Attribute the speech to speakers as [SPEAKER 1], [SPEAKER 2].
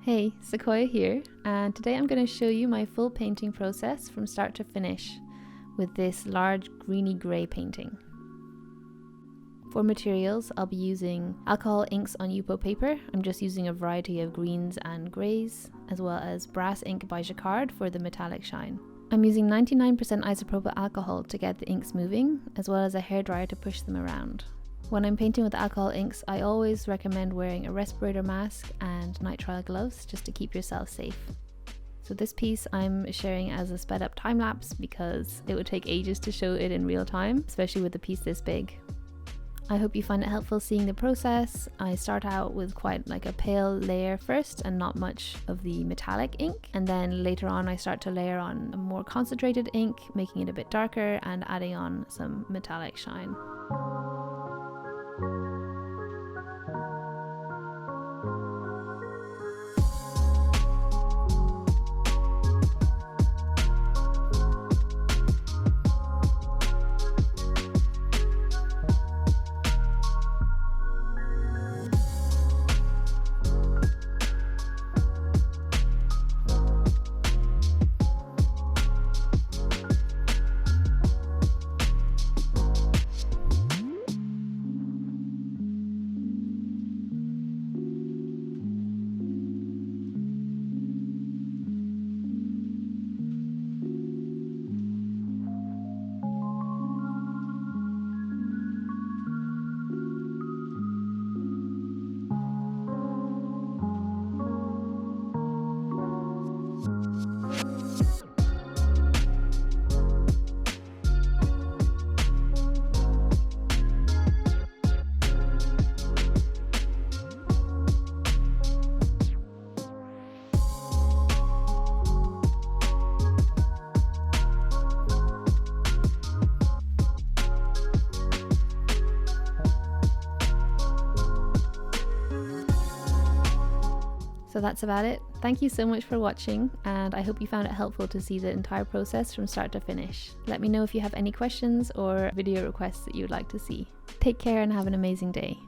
[SPEAKER 1] Hey, Sequoia here, and today I'm going to show you my full painting process from start to finish with this large greeny grey painting. For materials, I'll be using alcohol inks on Yupo paper. I'm just using a variety of greens and greys, as well as brass ink by Jacquard for the metallic shine. I'm using 99% isopropyl alcohol to get the inks moving, as well as a hairdryer to push them around. When I'm painting with alcohol inks, I always recommend wearing a respirator mask and nitrile gloves just to keep yourself safe. So this piece I'm sharing as a sped up time lapse because it would take ages to show it in real time, especially with a piece this big. I hope you find it helpful seeing the process. I start out with quite like a pale layer first and not much of the metallic ink, and then later on I start to layer on a more concentrated ink, making it a bit darker and adding on some metallic shine. So that's about it. Thank you so much for watching, and I hope you found it helpful to see the entire process from start to finish. Let me know if you have any questions or video requests that you would like to see. Take care and have an amazing day.